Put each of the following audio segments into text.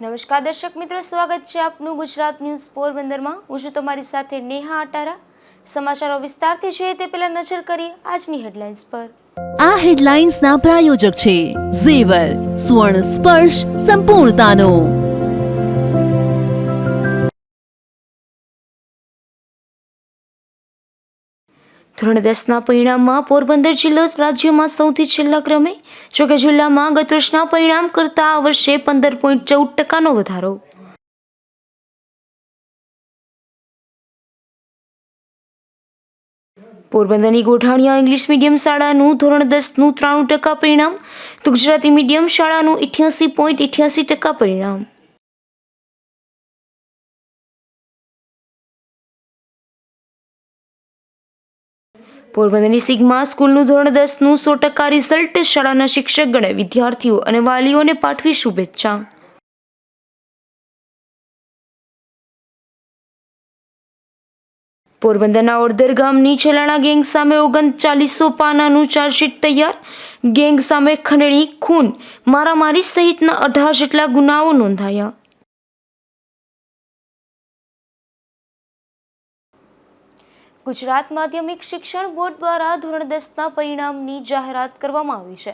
નમસ્કાર દર્શક મિત્રો, સ્વાગત છે આપનું ગુજરાત ન્યૂઝ પોરબંદરમાં। હું છું તમારી સાથે નેહા અટારા। સમાચારો વિસ્તારથી જોઈએ તે પહેલા નજર કરીએ આજની હેડલાઇન્સ પર। આ હેડલાઇન્સના પ્રાયોજક છે ઝેવર, સુવર્ણ સ્પર્શ સંપૂર્ણતાનો। ધોરણ 10ના પરિણામમાં પોરબંદર જિલ્લો રાજ્યમાં સૌથી છેલ્લા ક્રમે। જોકે જિલ્લામાં ગત વર્ષના પરિણામ કરતાં આ વર્ષે 15.14% વધારો। પોરબંદરની ગોઠાણીયા ઇંગ્લિશ મીડિયમ શાળાનું ધોરણ 10નું 93% પરિણામ તો ગુજરાતી મીડિયમ શાળાનું 88.88% પરિણામ। પોરબંદરની સિગ્મા સ્કૂલનું ધોરણ 10નું 100% રિઝલ્ટ। શાળાના શિક્ષકગણે વિદ્યાર્થીઓ અને વાલીઓને પાઠવી શુભેચ્છા। પોરબંદરના ઓડદર ગામની છેલાણા ગેંગ સામે 3900 પાનાનું ચાર્જશીટ તૈયાર। ગેંગ સામે ખંડણી, ખૂન, મારામારી સહિતના 18 જેટલા ગુનાઓ નોંધાયા। ગુજરાત માધ્યમિક શિક્ષણ બોર્ડ દ્વારા ધોરણ 10ના પરિણામની જાહેરાત કરવામાં આવી છે,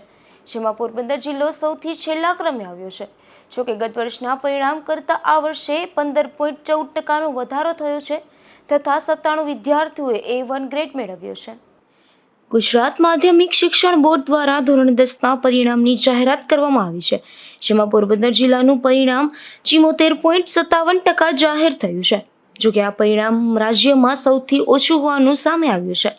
જેમાં પોરબંદર જિલ્લો સૌથી છેલ્લા ક્રમે આવ્યો છે। જોકે ગત વર્ષના પરિણામ કરતાં આ વર્ષે 15.14%નો વધારો થયો છે તથા 97 વિદ્યાર્થીઓએ A1 ગ્રેડ મેળવ્યો છે। ગુજરાત માધ્યમિક શિક્ષણ બોર્ડ દ્વારા ધોરણ 10ના પરિણામની જાહેરાત કરવામાં આવી છે, જેમાં પોરબંદર જિલ્લાનું પરિણામ 74.57% જાહેર થયું છે। જોકે આ પરિણામ રાજ્યમાં સૌથી ઓછું હોવાનું સામે આવ્યું છે।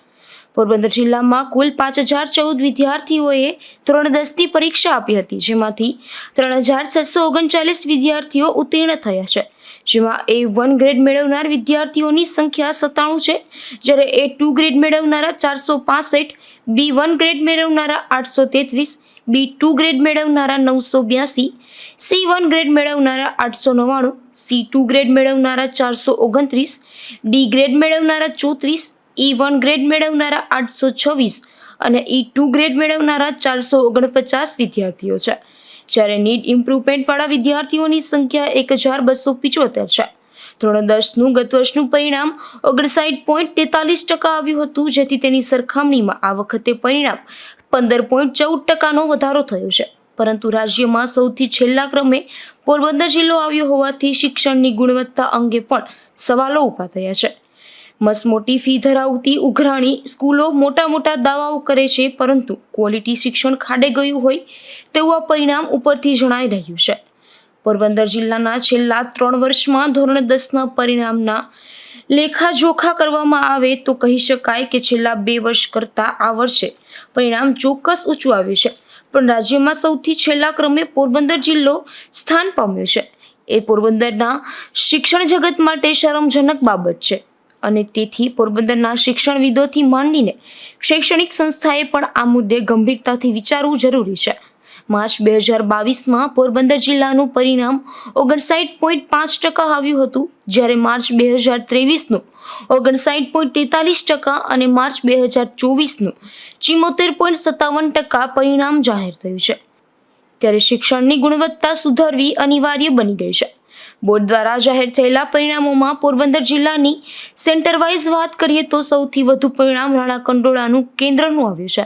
પોરબંદર જિલ્લામાં કુલ 5014 વિદ્યાર્થીઓએ ધોરણ 10ની પરીક્ષા આપી હતી, જેમાંથી 3639 વિદ્યાર્થીઓ ઉત્તીર્ણ થયા છે, જેમાં A1 ગ્રેડ મેળવનાર વિદ્યાર્થીઓની સંખ્યા 97 છે, જ્યારે A2 ગ્રેડ મેળવનારા 465, B1 ગ્રેડ મેળવનારા 833, B2 ગ્રેડ મેળવનારા 982, C1 ગ્રેડ મેળવનારા 899, C2 ગ્રેડ મેળવનારા 429, D ગ્રેડ મેળવનારા 34, E1 ગ્રેડ મેળવનારા 826 અને E2 ગ્રેડ મેળવનારા 449 વિદ્યાર્થીઓ છે, જ્યારે નીડ ઇમ્પ્રુવમેન્ટવાળા વિદ્યાર્થીઓની સંખ્યા 1275 છે। ધોરણ 10નું ગત વર્ષનું પરિણામ 59.43% આવ્યું હતું, જેથી તેની સરખામણીમાં આ વખતે પરિણામ 15.14%નો વધારો થયો છે। પરંતુ રાજ્યમાં સૌથી છેલ્લા ક્રમે પોરબંદર જિલ્લો આવ્યો હોવાથી શિક્ષણની ગુણવત્તા અંગે પણ સવાલો ઊભા થયા છે। મસમોટી ફી ધરાવતી ઉઘરાણી સ્કૂલો મોટા દાવાઓ કરે છે, પરંતુ ક્વોલિટી શિક્ષણ ખાડે ગયું હોય તેવું આ પરિણામ ઉપરથી જણાઈ રહ્યું છે। પોરબંદર જિલ્લાના છેલ્લા 3 વર્ષમાં ધોરણ 10ના પરિણામના લેખાજોખા કરવામાં આવે તો કહી શકાય કે છેલ્લા 2 વર્ષ કરતાં આ વર્ષે પરિણામ ચોક્કસ ઊંચું આવ્યું છે, પણ રાજ્યમાં સૌથી છેલ્લા ક્રમે પોરબંદર જિલ્લો સ્થાન પામ્યો છે એ પોરબંદરના શિક્ષણ જગત માટે શરમજનક બાબત છે, અને તેથી પોરબંદરના શિક્ષણવિદોથી માંડીને શૈક્ષણિક સંસ્થાએ પણ આ મુદ્દે ગંભીરતાથી વિચારવું જરૂરી છે। માર્ચ 2022માં પોરબંદર જિલ્લાનું પરિણામ 59.5% આવ્યું હતું, જ્યારે માર્ચ 2023નું 59.43% અને માર્ચ 2024નું 74.57% પરિણામ જાહેર થયું છે। ત્યારે શિક્ષણની ગુણવત્તા સુધારવી અનિવાર્ય બની ગઈ છે। બોર્ડ દ્વારા જાહેર થયેલા પરિણામોમાં પોરબંદર જિલ્લાની સેન્ટર વાઇઝ વાત કરીએ તો સૌથી વધુ પરિણામ રાણા કંડોળાનું કેન્દ્રનું આવ્યું છે,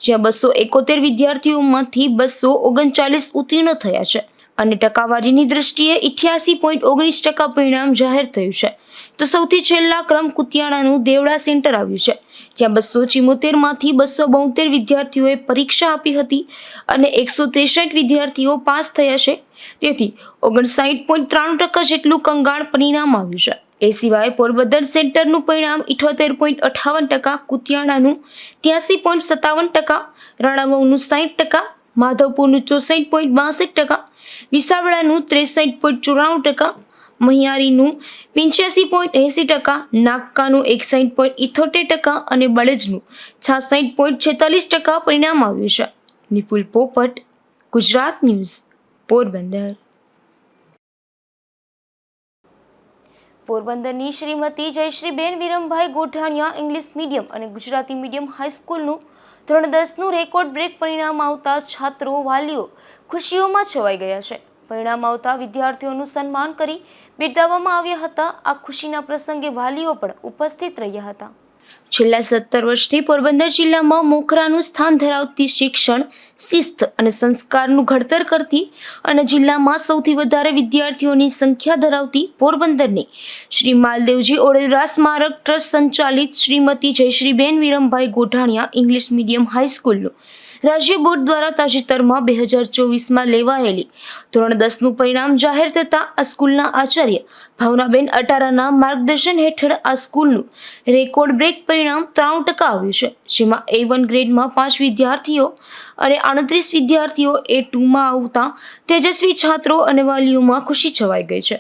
જ્યાં 271 વિદ્યાર્થીઓમાંથી 239 ઉત્તીર્ણ થયા છે, અને ટકાવારીની દ્રષ્ટિએ 88.19% પરિણામ જાહેર થયું છે। તો સૌથી છેલ્લા ક્રમ કુતિયાણાનું દેવડા સેન્ટર આવ્યું છે, જ્યાં 274માંથી 272 વિદ્યાર્થીઓએ પરીક્ષા આપી હતી અને 163 વિદ્યાર્થીઓ પાસ થયા છે, તેથી 59.93% જેટલું કંગાળ પરિણામ આવ્યું છે। એ સિવાય પોરબંદર સેન્ટરનું પરિણામ 78.58%, કુતિયાણાનું 83.57%, રાણાવાવનું 60%, માધવપુરનું 64.62%, વિસાવડાનું 63.94%, મહિયારીનું 85.80%, નાગકાનું 61.78% અને બળેજનું 66.46% પરિણામ આવ્યું છે। નિપુલ પોપટ, ગુજરાત ન્યૂઝ, પોરબંદર। પોરબંદરની શ્રીમતી જયશ્રીબેન વિરમભાઈ ગોઠાણીયા ઇંગ્લિશ મીડિયમ અને ગુજરાતી મીડિયમ હાઈસ્કૂલનું ધોરણ 10નું રેકોર્ડ બ્રેક પરિણામ આવતા છાત્રો વાલીઓ ખુશીઓમાં છવાઈ ગયા છે। પરિણામ આવતા વિદ્યાર્થીઓનું સન્માન કરી બિરદાવવામાં આવ્યા હતા. આ ખુશીના પ્રસંગે વાલીઓ પણ ઉપસ્થિત રહ્યા હતા. છેલ્લા 17 વર્ષથી પોરબંદર જિલ્લામાં મોખરાનું સ્થાન ધરાવતી શિક્ષણ, શિસ્ત અને સંસ્કારનું ઘડતર કરતી અને જિલ્લામાં સૌથી વધારે વિદ્યાર્થીઓની સંખ્યા ધરાવતી પોરબંદરની શ્રી માલદેવજી ઓડેદરા સ્મારક ટ્રસ્ટ સંચાલિત શ્રીમતી જયશ્રીબેન વિરમભાઈ ગોઠાણીયા ઇંગ્લિશ મીડિયમ હાઈસ્કૂલનું રાજ્ય બોર્ડ દ્વારા તાજેતરમાં 2024માં લેવાયેલી ધોરણ 10નું પરિણામ જાહેર થતાં આ સ્કૂલના આચાર્ય ભાવનાબેન અટારાના માર્ગદર્શન હેઠળ આ સ્કૂલનું રેકોર્ડ બ્રેક પરિણામ 93% આવ્યું છે, જેમાં A1 ગ્રેડમાં 5 વિદ્યાર્થીઓ અને 38 વિદ્યાર્થીઓ A2માં આવતા તેજસ્વી છાત્રો અને વાલીઓમાં ખુશી છવાઈ ગઈ છે.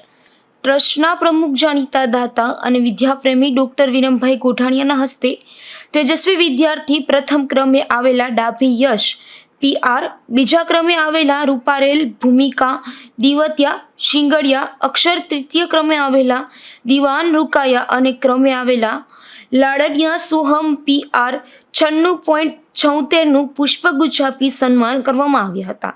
ટ્રસ્ટના પ્રમુખ જાણીતા દાતા અને વિદ્યાપ્રેમી ડોક્ટર વિરમભાઈ ગોઠાણીયાના હસ્તે તેજસ્વી વિદ્યાર્થી પ્રથમ ક્રમે આવેલા ડાભી યશ PR, બીજા ક્રમે આવેલા રૂપારેલ ભૂમિકા દિવત્યા શિંગડિયા અક્ષર, તૃતીય ક્રમે આવેલા દિવાન રૂકાયા અને ક્રમે આવેલા લાડડિયા સોહમ PR 96.76નું પુષ્પગુચ્છ આપી સન્માન કરવામાં આવ્યા હતા.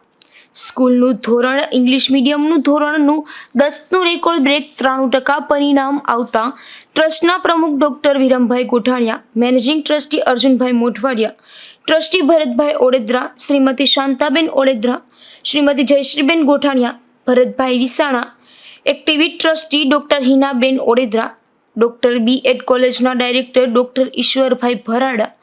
સ્કૂલનું ધોરણ ઇંગ્લિશ મીડિયમનું ધોરણનું 10નું રેકોર્ડ બ્રેક 93% પરિણામ આવતા ટ્રસ્ટના પ્રમુખ doctor Virambhai Gothaniya, managing trustee Arjunbhai Modhwadiya, trustee Bharatbhai Odedara, Shrimati Shantaben Odedara, Shrimati Jayshreeben Gothaniya, Bharatbhai Visana, activity trustee doctor Hinaben Odedara, doctor B.Ed કોલેજના ડાયરેક્ટર ડોક્ટર ઈશ્વરભાઈ ભરાડા,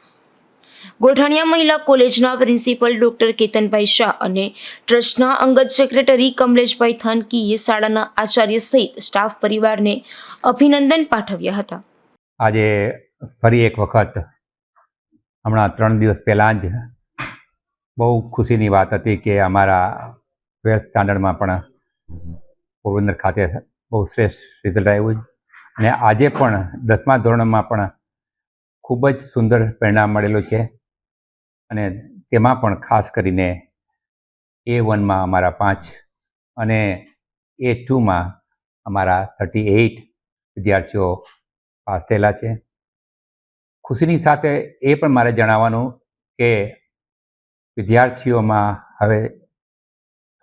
ગોઠાણીયા મહિલા કોલેજના પ્રિન્સિપલ ડોક્ટર કેતનભાઈ શાહ અને ટ્રસ્ટના અંગત સેક્રેટરી કમલેશભાઈ થાનકીએ શાળાના આચાર્ય સહિત સ્ટાફ પરિવારને અભિનંદન પાઠવ્યા હતા. આજે ફરી એક વખત હમણાં 3 દિવસ પહેલાં જ બહુ ખુશીની વાત હતી કે અમારા 12th સ્ટાન્ડર્ડમાં પણ પોરબંદર ખાતે બહુ શ્રેષ્ઠ રિઝલ્ટ આવ્યું અને આજે પણ 10મા ધોરણમાં પણ ખૂબ જ સુંદર પરિણામ મળેલું છે અને તેમાં પણ ખાસ કરીને A1માં અમારા 5 અને A2માં અમારા 38 વિદ્યાર્થીઓ પાસ થયેલા છે. ખુશીની સાથે એ પણ મારે જણાવવાનું કે વિદ્યાર્થીઓમાં હવે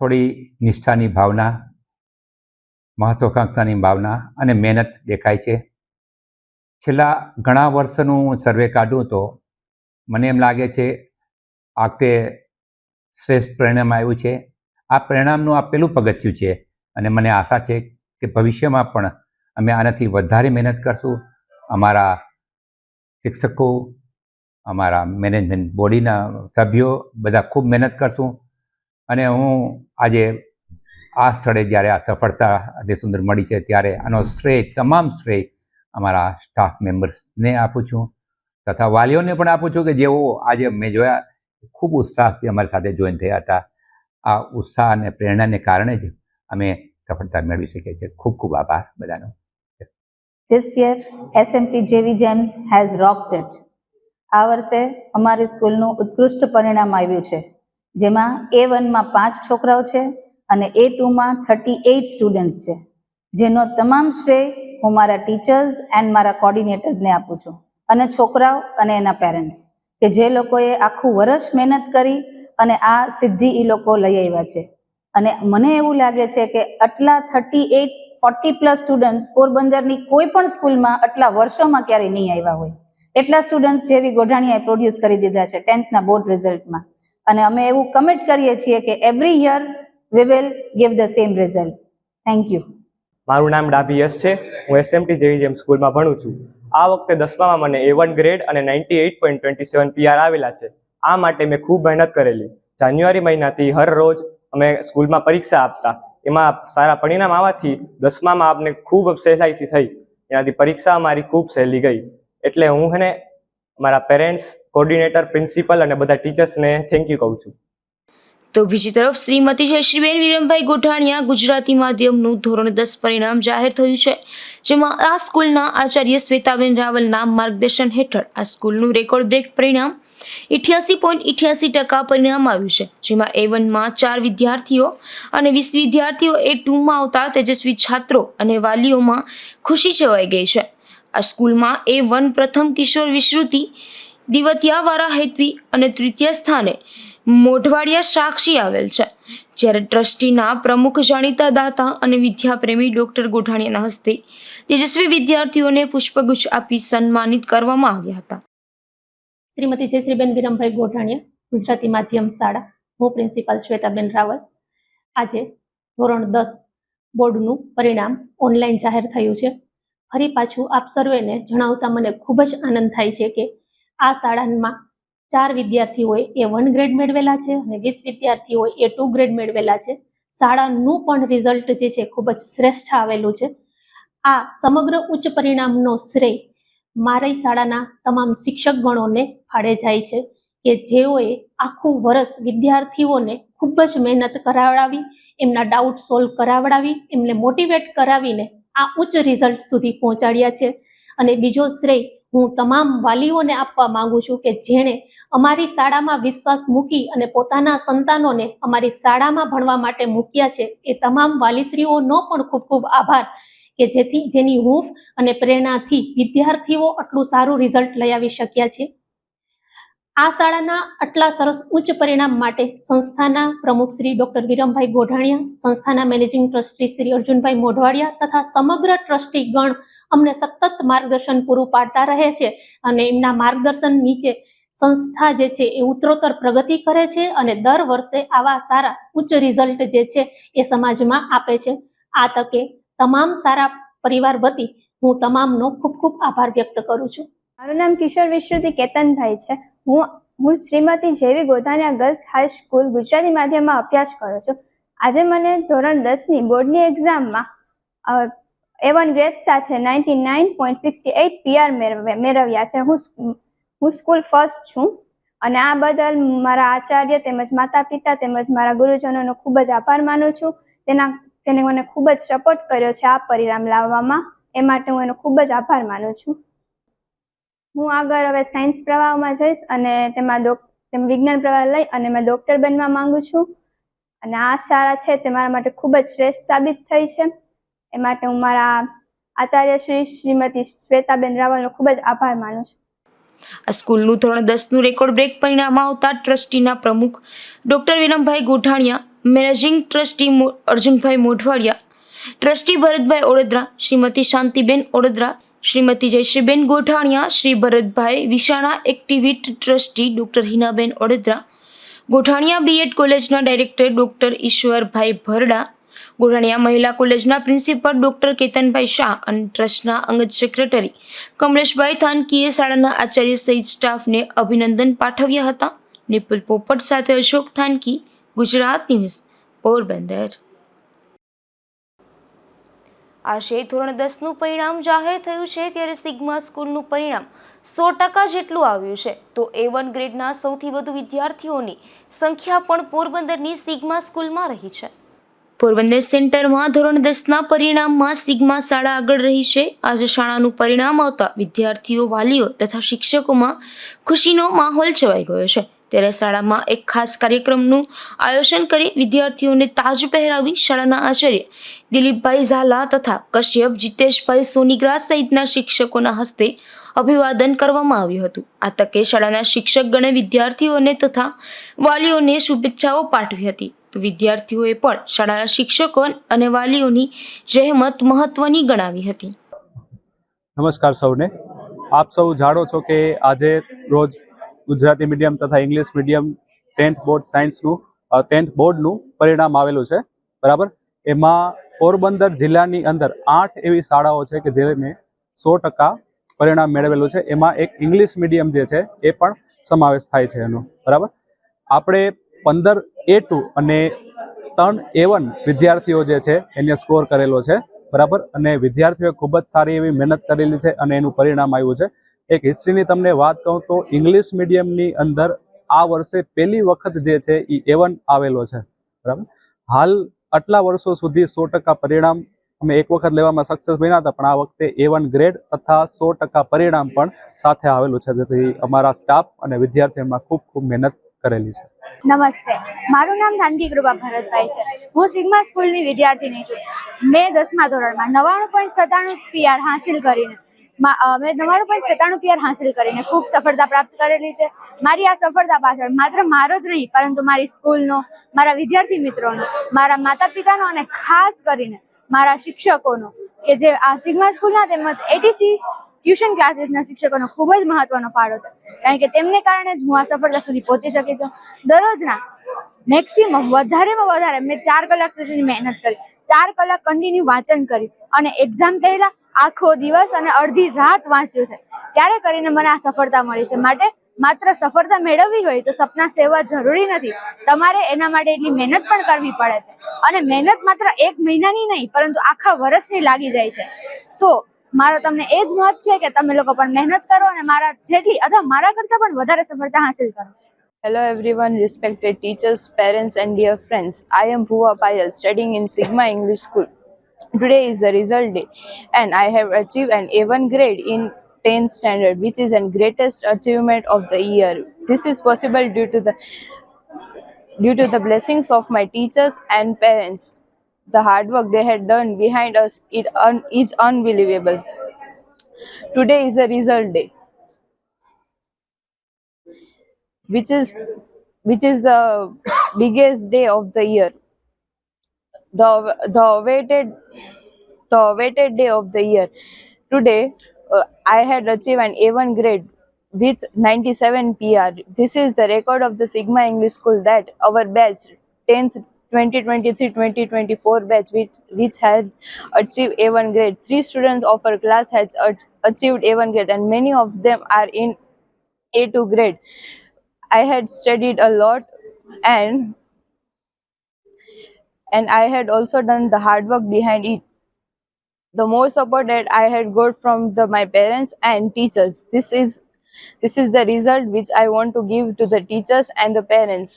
થોડી નિષ્ઠાની ભાવના, મહત્વાકાંક્ષાની ભાવના અને મહેનત દેખાય છે. છેલ્લા ઘણા વર્ષોનું સર્વે કાઢું તો મને એમ લાગે છે આ વખતે શ્રેષ્ઠ પરિણામ આવ્યું છે. આ પરિણામનું આ પહેલું પગથિયું છે અને મને આશા છે કે ભવિષ્યમાં પણ અમે આનાથી વધારે મહેનત કરશું. અમારા શિક્ષકો, અમારા મેનેજમેન્ટ બોડીના સભ્યો બધા ખૂબ મહેનત કરશું અને હું આજે આ સ્થળે જ્યારે આ સફળતા આટલી સુંદર મળી છે ત્યારે આનો શ્રેય, તમામ શ્રેય અમારા સ્ટાફ મેમ્બર્સને આપું છું તથા વાલીઓને પણ આપું છું કે જેઓ આજે મેં જોયા ખૂબ ઉત્સાહથી અમારી સાથે જોઈન થયા હતા. આ ઉત્સાહ અને પ્રેરણાને કારણે જ અમે સફળતા મેળવી શકીએ છીએ. ખૂબ ખૂબ આભાર બધાનો. This year, SMT JV GEMS has rocked it. આ વર્ષે અમારી સ્કૂલનું ઉત્કૃષ્ટ પરિણામ આવ્યું છે, જેમાં A1માં 5 છોકરાઓ છે અને A2માં 38 સ્ટુડન્ટ્સ છે, જેનો તમામ શ્રેય હું મારા ટીચર્સ એન્ડ મારા કોર્ડિનેટર્સને આપું છું અને છોકરાઓ અને એના પેરેન્ટ્સ કે જે લોકોએ આખું વર્ષ મહેનત કરી અને આ સિદ્ધિ એ લોકો લઈ આવ્યા છે. અને મને એવું લાગે છે કે આટલા 40+ સ્ટુડન્ટ્સ પોરબંદરની કોઈ પણ સ્કૂલમાં આટલા વર્ષોમાં ક્યારેય નહીં આવ્યા હોય. એટલા સ્ટુડન્ટ્સ જેવી ગોઢાણીયાએ પ્રોડ્યુસ કરી દીધા છે 10thના બોર્ડ રિઝલ્ટમાં. અને અમે એવું કમિટ કરીએ છીએ કે every year we will give the same result. Thank you. મારું નામ ડાભી યશ છે. હું SMT JV GEMS સ્કૂલમાં ભણું છું. આ વખતે 10મામાં મને A1 ગ્રેડ અને 98.27 PR આવેલા છે. આ માટે મેં ખૂબ મહેનત કરેલી. જાન્યુઆરી મહિનાથી હર રોજ અમે સ્કૂલમાં પરીક્ષા આપતા. એમાં સારા પરિણામ આવવાથી 10મામાં આપને ખૂબ સહેલાઈથી થઈ. એનાથી પરીક્ષા અમારી ખૂબ સહેલી ગઈ. એટલે હું મારા પેરેન્ટ્સ, કોર્ડિનેટર, પ્રિન્સિપલ અને બધા ટીચર્સને થેન્ક યુ કહું છું. તો બીજી તરફ શ્રીમતી જયશ્રીબેન વિરમભાઈ ગોઠાણીયા ગુજરાતી માધ્યમનું ધોરણ 10 પરિણામ જાહેર થયું છે, જેમાં આ સ્કૂલના આચાર્ય શ્વેતાબેન રાવલના માર્ગદર્શન હેઠળ આ સ્કૂલનું રેકોર્ડ બ્રેક પરિણામ 88.88% પરિણામ આવ્યું છે, જેમાં A1માં 4 વિદ્યાર્થીઓ અને 20 વિદ્યાર્થીઓ A2માં આવતા તેજસ્વી છાત્રો અને વાલીઓમાં ખુશી છવાઈ ગઈ છે. આ સ્કૂલમાં A1 પ્રથમ કિશોર વિશ્રુતિ દિવત્યાવાળા હેત્વી અને તૃતીય સ્થાને મોઢવાડિયા સાક્ષી આવેલ છે, જ્યારે ટ્રસ્ટીના પ્રમુખ જાણીતા દાતા અને વિદ્યાપ્રેમી ડૉક્ટર ગોઠાણીયાના હસ્તે તેજસ્વી વિદ્યાર્થીઓને પુષ્પગુચ્છ આપી સન્માનિત કરવામાં આવ્યા હતા. શ્રીમતી જયશ્રીબેન વિરમભાઈ ગોઠાણીયા, ગુજરાતી માધ્યમ શાળા. હું પ્રિન્સિપાલ શ્વેતાબેન રાવલ. આજે ધોરણ 10 બોર્ડનું પરિણામ ઓનલાઈન જાહેર થયું છે. ફરી પાછું આપ સર્વેને જણાવતા મને ખૂબ જ આનંદ થાય છે કે આ શાળામાં 4 વિદ્યાર્થીઓએ A1 ગ્રેડ મેળવેલા છે અને 20 વિદ્યાર્થીઓએ A2 ગ્રેડ મેળવેલા છે. શાળાનું પણ રિઝલ્ટ જે છે ખૂબ જ શ્રેષ્ઠ આવેલું છે. આ સમગ્ર ઉચ્ચ પરિણામનો શ્રેય મારી શાળાના તમામ શિક્ષક ગણોને ફાળે જાય છે કે જેઓએ આખું વર્ષ વિદ્યાર્થીઓને ખૂબ જ મહેનત કરાવડાવી, એમના ડાઉટ સોલ્વ કરાવડાવી, એમને મોટિવેટ કરાવીને આ ઉચ્ચ રિઝલ્ટ સુધી પહોંચાડ્યા છે. અને બીજો શ્રેય હું તમામ વાલીઓને આપવા માંગુ છું કે જેણે અમારી શાળામાં વિશ્વાસ મૂકી અને પોતાના સંતાનોને અમારી શાળામાં ભણવા માટે મૂક્યા છે. એ તમામ વાલીશ્રીઓનો પણ ખૂબ ખૂબ આભાર કે જેની હૂંફ અને પ્રેરણાથી વિદ્યાર્થીઓ આટલું સારું રિઝલ્ટ લઈ આવી શક્યા છે. આ શાળાના આટલા સરસ ઉચ્ચ પરિણામ માટે સંસ્થાના પ્રમુખ શ્રી ડૉક્ટર વિરમભાઈ ગોઠાણીયા, સંસ્થાના મેનેજિંગ ટ્રસ્ટી શ્રી અર્જુનભાઈ મોઢવાડિયા તથા સમગ્ર ટ્રસ્ટી ગણ અમને સતત માર્ગદર્શન પૂરું પાડતા રહે છે અને એમના માર્ગદર્શન નીચે સંસ્થા જે છે એ ઉત્તરોત્તર પ્રગતિ કરે છે અને દર વર્ષે આવા સારા ઉચ્ચ રિઝલ્ટ જે છે એ સમાજમાં આપે છે. આ તકે તમામ સારા પરિવાર વતી હું તમામનો ખૂબ ખૂબ આભાર વ્યક્ત કરું છું. મારું નામ કિશોર વિશ્રુતિ કેતનભાઈ છે. હું શ્રીમતી જેવી ગોધાણીયા ગર્લ્સ હાઈસ્કૂલ ગુજરાતી માધ્યમમાં અભ્યાસ કરું છું. આજે મને ધોરણ 10ની બોર્ડની એક્ઝામમાં A1 ગ્રેડ સાથે 99.68 PR મેળવ્યા છે. હું સ્કૂલ ફર્સ્ટ છું અને આ બદલ મારા આચાર્ય તેમજ માતા પિતા તેમજ મારા ગુરુજનોનો ખૂબ જ આભાર માનું છું. તેને મને ખૂબ જ સપોર્ટ કર્યો છે આ પરિણામ લાવવામાં, એ માટે હું એનો ખૂબ જ આભાર માનું છું. હું આગળ હવે સાયન્સ પ્રવાહમાં જઈશ અને તેમાં વિજ્ઞાન પ્રવાહ લઈ અને મેં ડૉક્ટર બનવા માંગુ છું. અને આ શાળા છે તે મારા માટે ખૂબ જ શ્રેષ્ઠ સાબિત થઈ છે. એ માટે હું મારા આચાર્ય શ્રીમતી શ્વેતાબેન રાવલનો ખૂબ જ આભાર માનું છું. આ સ્કૂલનું ધોરણ 10નું રેકોર્ડ બ્રેક પરિણામ આવતા ટ્રસ્ટીના પ્રમુખ doctor Virambhai Gothaniya, managing trustee Arjunbhai Modhwadiya, trustee Bharatbhai Odedara, Shrimati Shantiben Odedara, Shrimati Jayshreeben Gothaniya, Shri Bharatbhai Vishana, activity trustee doctor Hinaben Odedara, Gothaniya B.Ed કોલેજના ડાયરેક્ટર ડૉક્ટર ઈશ્વરભાઈ ભરડા, ગોઠાણીયા મહિલા કોલેજના પ્રિન્સિપલ ડૉક્ટર કેતનભાઈ શાહ અને ટ્રસ્ટના અંગત સેક્રેટરી કમલેશભાઈ થાનકીએ શાળાના આચાર્ય સહિત સ્ટાફને અભિનંદન પાઠવ્યા હતા. નિપુલ પોપટ સાથે અશોક થાનકી, ગુજરાત ન્યૂઝ, પોરબંદર. આજે ધોરણ 10નું પરિણામ જાહેર થયું છે ત્યારે સિગ્મા સ્કૂલનું પરિણામ 100% જેટલું આવ્યું છે. તો A1 ગ્રેડના સૌથી વધુ વિદ્યાર્થીઓની સંખ્યા પણ પોરબંદરની સિગ્મા સ્કૂલમાં રહી છે. પોરબંદર સેન્ટરમાં ધોરણ 10ના પરિણામમાં સિગ્મા શાળા આગળ રહી છે. આજે શાળાનું પરિણામ આવતા વિદ્યાર્થીઓ, વાલીઓ તથા શિક્ષકોમાં ખુશીનો માહોલ છવાઈ ગયો છે. ત્યારે શાળામાં એક ખાસ કાર્યક્રમનું આયોજન કરી વિદ્યાર્થીઓને તાજ પહેરાવી શાળાના આચાર્ય દિલીપભાઈ ઝાલા તથા કશ્યપ જીતેશભાઈ સોનીગ્રા સહિતના શિક્ષકોના હસ્તે અભિવાદન કરવામાં આવ્યું હતું. આ તકે શાળાના શિક્ષકગણે વિદ્યાર્થીઓને તથા વાલીઓને શુભેચ્છાઓ પાઠવી હતી. તો વિદ્યાર્થીઓએ પણ શાળાના શિક્ષકો અને વાલીઓની જહેમત મહત્વની ગણાવી હતી. નમસ્કાર સૌને. આપ સૌ જાણો છો કે આજે રોજ ગુજરાતી મીડિયમ તથા ઇંગ્લિશ મીડિયમ 10th બોર્ડ સાયન્સનું 10th બોર્ડનું પરિણામ આવેલું છે, બરાબર. એમાં પોરબંદર જિલ્લાની અંદર 8 એવી શાળાઓ છે કે જેને 100% પરિણામ મેળવેલું છે. એમાં એક ઇંગ્લિશ મીડિયમ જે છે એ પણ સમાવેશ થાય છે એનો, બરાબર. આપણે 15 A2 અને 3 A1 વિદ્યાર્થીઓ જે છે એને સ્કોર કરેલો છે, બરાબર. અને વિદ્યાર્થીઓએ ખૂબ જ સારી એવી મહેનત કરેલી છે અને એનું પરિણામ આવ્યું છે. એક હિસ્ટ્રીની તમને વાત કહું તો ઇંગ્લિશ મીડિયમની અંદર આ વર્ષે પહેલી વખત જે છે એ A1 આવેલો છે, બરાબર. હાલ આટલા વર્ષો સુધી 100% પરિણામ અમે એક વખત લેવામાં સક્સેસ બન્યા હતા, પણ આ વખતે A1 ગ્રેડ તથા 100% પરિણામ પણ સાથે આવેલું છે. જેથી અમારા સ્ટાફ અને વિદ્યાર્થીઓમાં ખૂબ ખૂબ મહેનત કરેલી છે. નમસ્તે, મારું નામ થાનકી કૃપા ભરતભાઈ છે. હું સિગ્મા સ્કૂલની વિદ્યાર્થીની છું. મેં 10મા ધોરણમાં 99.97 PR હાંસિલ કરીને મેં 99.97 PR હાંસલ કરીને ખૂબ સફળતા પ્રાપ્ત કરેલી છે. મારી આ સફળતા પાછળ માત્ર મારો જ નહીં પરંતુ મારી સ્કૂલનો, મારા વિદ્યાર્થી મિત્રોનો, મારા માતા પિતાનો અને ખાસ કરીને મારા શિક્ષકોનો કે જે આ સિગ્મા સ્કૂલના તેમજ ATC ટ્યુશન ક્લાસીસના શિક્ષકોનો ખૂબ જ મહત્વનો ફાળો છે. કારણ કે તેમને કારણે જ હું આ સફળતા સુધી પહોંચી શકી છું. દરરોજના મેક્સિમમ વધારેમાં વધારે મેં 4 કલાક સુધીની મહેનત કરી, 4 કલાક કન્ટિન્યુ વાંચન કર્યું અને એક્ઝામ પહેલા આખો દિવસ અને અડધી રાત વાંચ્યું છે. ત્યારે કરીને મને આ સફળતા મળી છે. માટે માત્ર સફળતા મેળવવી હોય તો સપના સેવવા જરૂરી નથી, તમારે એના માટે એટલી મહેનત પણ કરવી પડે છે. અને મહેનત માત્ર 1 મહિનાની નહીં પરંતુ આખા વર્ષની લાગી જાય છે. તો મારો તમને એ જ મત છે કે તમે લોકો પણ મહેનત કરો અને મારા જેટલી અથવા મારા કરતાં પણ વધારે સફળતા હાંસિલ કરો. Hello everyone, respected teachers, parents and dear friends. I am Bhuva Payal, studying in Sigma English School. Today is the result day and I have achieved an A1 grade in 10th standard, which is the greatest achievement of the year. This is possible due to the blessings of my teachers and parents. The hard work they had done behind us is unbelievable. Today is the result day, which is the biggest day of the year, the awaited day of the year. Today I had achieved an A1 grade with 97 PR. This is the record of the Sigma English School that our batch 10th 2023-2024 batch which had achieved A1 grade. 3 students of our class had achieved A1 grade and many of them are in A2 grade. I had studied a lot and I had also done the hard work behind it. The more support that I had got from my parents and teachers. This is the result which I want to give to the teachers and the parents.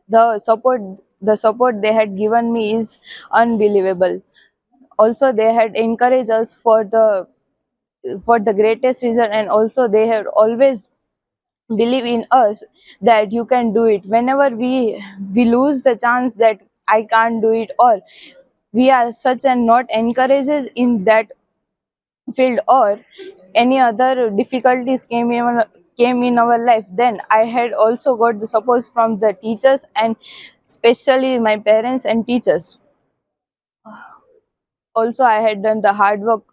The support they had given me is unbelievable. Also, they had encouraged us for the greatest result, and also they had always believe in us that you can do it. Whenever we lose the chance that I can't do it, or we are such and not encouraged in that field, or any other difficulties came in our life, then I had also got the support from the teachers and especially my parents and teachers. Also, I had done the hard work.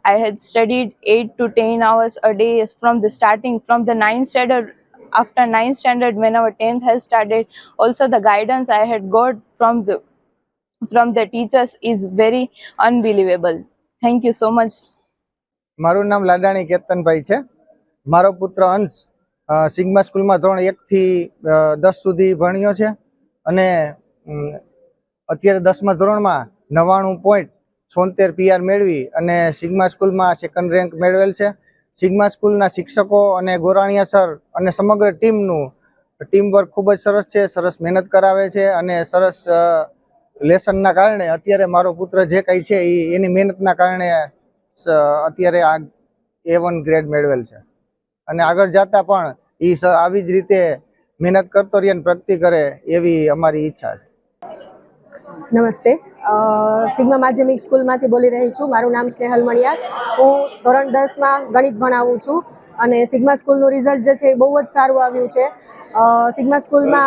I had studied 8 to 10 hours a day from the starting, from the 9th standard. After 9th standard, when our 10th has started, also the guidance I had got from the teachers is very unbelievable. Thank you so much. મારું નામ લાડાણી કેતનભાઈ છે. મારો પુત્ર અંશ sigma સ્કૂલમાં ધોરણ 1 થી 10 સુધી ભણ્યો છે અને અત્યારે 10મા ધોરણમાં 99.76 PR મેળવી અને સિગ્મા સ્કૂલમાં સેકન્ડ રેન્ક મેળવેલ છે. સિગ્મા સ્કૂલના શિક્ષકો અને ગોરાણીયા સર અને સમગ્ર ટીમનું ટીમ વર્ક ખૂબ જ સરસ છે, સરસ મહેનત કરાવે છે અને સરસ લેસનના કારણે અત્યારે મારો પુત્ર જે કંઈ છે એની મહેનતના કારણે અત્યારે આ A1 ગ્રેડ મેળવેલ છે અને આગળ જતા પણ એ આવી જ રીતે મહેનત કરતો રહે અને પ્રગતિ કરે એવી અમારી ઈચ્છા છે. નમસ્તે, સિગ્મા માધ્યમિક સ્કૂલમાંથી બોલી રહી છું. મારું નામ સ્નેહલ મણિયાર. હું ધોરણ 10માં ગણિત ભણાવું છું અને સિગ્મા સ્કૂલનું રિઝલ્ટ જે છે એ બહુ જ સારું આવ્યું છે. સિગ્મા સ્કૂલમાં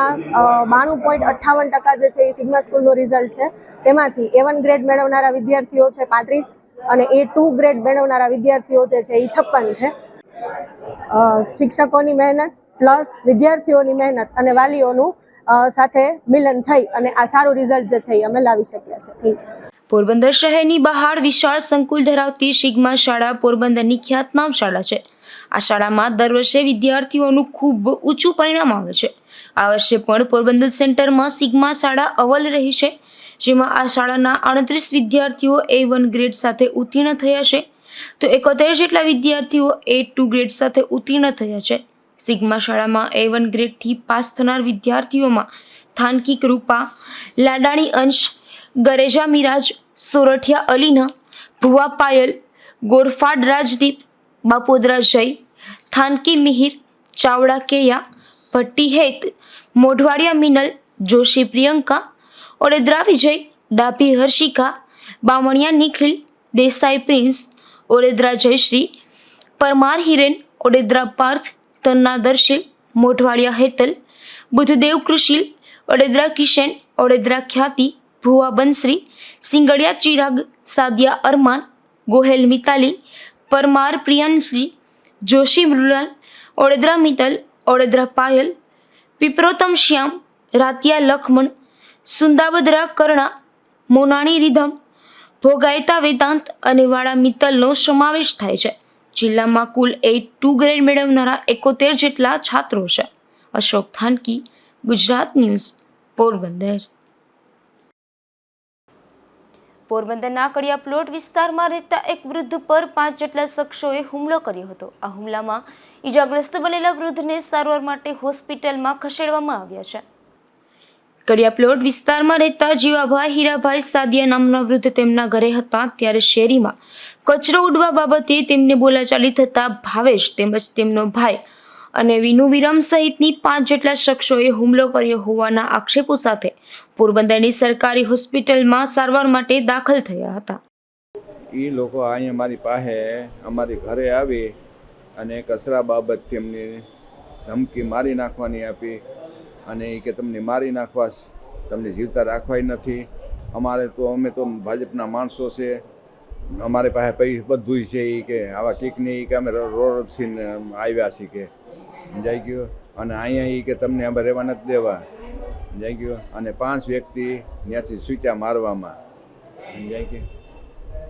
92.58% જે છે એ સિગ્મા સ્કૂલનું રિઝલ્ટ છે. તેમાંથી A1 ગ્રેડ મેળવનારા વિદ્યાર્થીઓ છે 35 અને A2 ગ્રેડ મેળવનારા વિદ્યાર્થીઓ જે છે એ 56 છે. શિક્ષકોની મહેનત પ્લસ વિદ્યાર્થીઓની મહેનત અને વાલીઓનું સાથે મિલન થઈ અને આ સારું રિઝલ્ટ જે છે એ અમે લાવી શક્યા છે. Thank you. પોરબંદર શહેરની બહાર વિશાળ સંકુલ ધરાવતી સિગ્મા શાળા પોરબંદરની ખ્યાતનામ શાળા છે. આ શાળામાં દર વર્ષે વિદ્યાર્થીઓનું ખૂબ ઊંચું પરિણામ આવે છે. આ વર્ષે પણ પોરબંદર સેન્ટરમાં સિગ્મા શાળા અવ્વલ રહી છે, જેમાં આ શાળાના 38 વિદ્યાર્થીઓ A1 ગ્રેડ સાથે ઉત્તીર્ણ થયા છે, તો 71 જેટલા વિદ્યાર્થીઓ A2 ગ્રેડ સાથે ઉત્તીર્ણ થયા છે. સિગ્મા શાળામાં A1 ગ્રેડથી પાસ થનાર વિદ્યાર્થીઓમાં થાનકી કૃપા, લાડાણી અંશ, ગરેજા મિરાજ, સોરઠિયા અલીના, ભુવા પાયલ, ગોરફાડ રાજદીપ, બાપોદરા જય, થાનકી મિહિર, ચાવડા કેયા, ભટ્ટી હેત, મોઢવાડિયા મિનલ, જોશી પ્રિયંકા, ઓડેદરા વિજય, ડાભી હર્ષિકા, બામણિયા નિખિલ, દેસાઈ પ્રિન્સ, ઓડેદરા જયશ્રી, પરમાર હિરેન, ઓડેદરા પાર્થ, તન્ના દર્શિલ, મોઢવાડિયા હેતલ, બુધદેવ કૃશિલ, ઓડેદરા કિશન, ઓડેદરા ખ્યાતિ, ભુવા બંસરી, સિંગડિયા ચિરાગ, સાદિયા અરમાન, ગોહેલ મિતાલી, પરમાર પ્રિયાંશજી, જોશી મૃણાલ, ઓડેદરા મિતલ, ઓડેદરા પાયલ, પીપરોતમ શ્યામ, રાતિયા લખમણ, સુંદાબદરા કરણા, મોનાણી રીધમ, ભોગાયતા વેદાંત અને વાળા મિત્તલનો સમાવેશ થાય છે. જિલ્લામાં કુલ 2 ગ્રેડ મેળવનારા 71 જેટલા છાત્રો છે. અશોક થાનકી, ગુજરાત ન્યૂઝ, પોરબંદર. પોરબંદરના કડિયા પ્લોટ વિસ્તારમાં રહેતા એક વૃદ્ધ પર 5 જેટલા શખ્સોએ હુમલો કર્યો હતો. આ હુમલામાં ઈજાગ્રસ્ત બનેલા વૃદ્ધને સારવાર માટે હોસ્પિટલમાં ખસેડવામાં આવ્યા છે. કડિયા પ્લોટ વિસ્તારમાં રહેતા જીવાભાઈ હીરાભાઈ સાદિયા નામના વૃદ્ધ તેમના ઘરે હતા ત્યારે શેરીમાં કચરો ઉડવા બાબતે તેમને બોલાચાલી થતા ભાવેશ તેમજ તેમનો ભાઈ અને વિનુ વિરમ સહિતની 5 જેટલા શખ્સોએ હુમલો કર્યો હોવાના આક્ષેપો સાથે પોરબંદરની સરકારી હોસ્પિટલમાં સારવાર માટે દાખલ થયા હતા. એ લોકો અહીંયા મારી પાસે અમારી ઘરે આવી અને કચરા બાબતથી એમની ધમકી મારી નાખવાની આપી અને એ કે તમને મારી નાખવા, તમને જીવતા રાખવાય નથી. અમે તો ભાજપના માણસો છે, અમારે પાસે પૈસા બધું છે. એ કે આવા કીકને એ કે અમે રોડથી આવ્યા છીએ કે જઈ ગયો અને અહીંયા એ કે તમને અમે રહેવા નથી દેવા જઈ ગયો અને 5 વ્યક્તિ ત્યાંથી છૂટ્યા મારવામાં જઈ ગયો.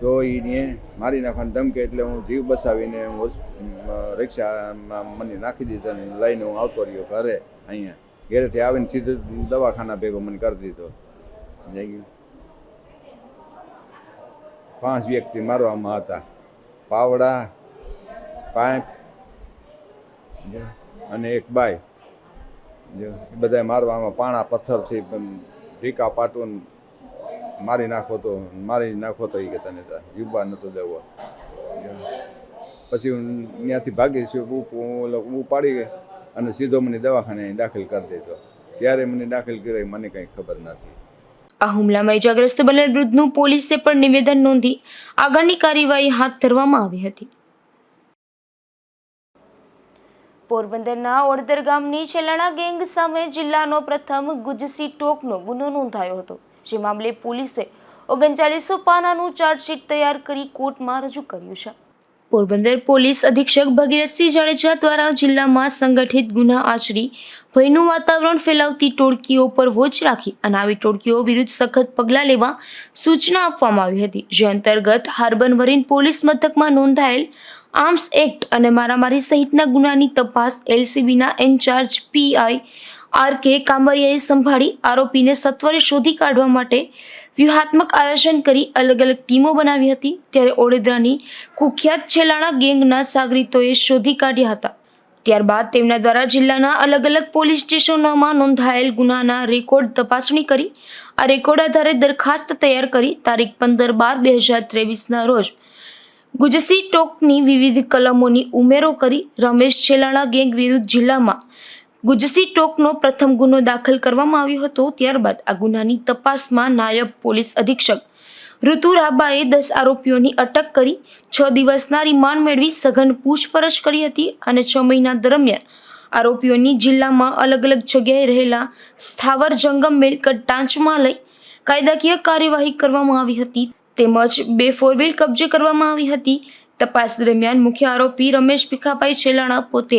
તો એને મારી નાખવાની ધમકી એટલે હું જીવ બચાવીને રિક્ષામાં મને નાખી દીધા અને લઈને હું આવતો રહ્યો ઘરે. અહીંયા ઘરેથી આવીને સીધું દવાખાના ભેગો મને કરી દીધો જઈ ગયું. 5 વ્યક્તિ મારવામાં હતા. પાવડા, પાઇપ અને એક બાઈ બધા મારવામાં પાણા પથ્થરથી ઢીકા પાટું મારી નાખો તો એ કે તને જીવવા નહોતો દેવો. પછી હું ત્યાંથી ભાગી ઉપાડી ગઈ અને સીધો મને દવાખાને દાખલ કરી દીધો. ત્યારે મને દાખલ કર્યો મને કંઈ ખબર નથી. આ હુમલામાં ઇજાગ્રસ્ત બનેલ વૃદ્ધનું પોલીસે પણ નિવેદન નોંધી આગળની કાર્યવાહી હાથ ધરવામાં આવી હતી. પોરબંદરના ઓડદર ગામની છેલાણા ગેંગ સામે જિલ્લાનો પ્રથમ ગુજસી ટોકનો ગુનો નોંધાયો હતો. જે મામલે પોલીસે 3900 પાનાનું ચાર્જશીટ તૈયાર કરી કોર્ટમાં રજૂ કર્યું છે. પોરબંદર પોલીસ અધિક્ષક ભગીરથસિંહ જાડેજા દ્વારા જિલ્લામાં સંગઠિત ગુના આચરી ભયનું વાતાવરણ ફેલાવતી ટોળકીઓ પર વોચ રાખી અને આવી ટોળકીઓ વિરુદ્ધ સખત પગલાં લેવા સૂચના આપવામાં આવી હતી. જે અંતર્ગત હાર્બર મરીન પોલીસ મથકમાં નોંધાયેલ આર્મ્સ એક્ટ અને મારામારી સહિતના ગુનાની તપાસ એલસીબીના ઇન્ચાર્જ પીઆઈ આર.કે. કામરિયાએ સંભાળી આરોપીને સત્વરે શોધી કાઢવા માટે વ્યૂહાત્મક આયોજન કરી અલગ અલગ ટીમો બનાવી હતી. ત્યારે ઓડેદરાની કુખ્યાત છેલાણા ગેંગના સાગરીતોએ શોધી કાઢ્યા હતા. ત્યારબાદ તેમના દ્વારા જિલ્લાના અલગ અલગ પોલીસ સ્ટેશનોમાં નોંધાયેલ ગુનાના રેકોર્ડ તપાસણી કરી આ રેકોર્ડ આધારે દરખાસ્ત તૈયાર કરી તારીખ 15/12/2023ના રોજ ગુજસી ટોકની વિવિધ કલમોની ઉમેરો કરી રમેશ છેલાણા ગેંગ વિરુદ્ધ જિલ્લામાં ગુજસી ટોકનો પ્રથમ ગુનો દાખલ કરવામાં આવ્યો હતો. ત્યારબાદ આ ગુનાની તપાસમાં નાયબ પોલીસ અધિક્ષક ઋતુ રાબાએ 10 આરોપીઓની અટક કરી 6 દિવસના રિમાન્ડ મેળવી સઘન પૂછપરછ કરી હતી અને 6 મહિના દરમિયાન આરોપીઓની જિલ્લામાં અલગ અલગ જગ્યાએ રહેલા સ્થાવર જંગમ મિલકત ટાંચમાં લઈ કાયદાકીય કાર્યવાહી કરવામાં આવી હતી તેમજ 2 4-વ્હીલ કબજે કરવામાં આવી હતી. તપાસ દરમિયાન મુખ્ય આરોપી રમેશ ભીખાભાઈ છેલાણા પોતે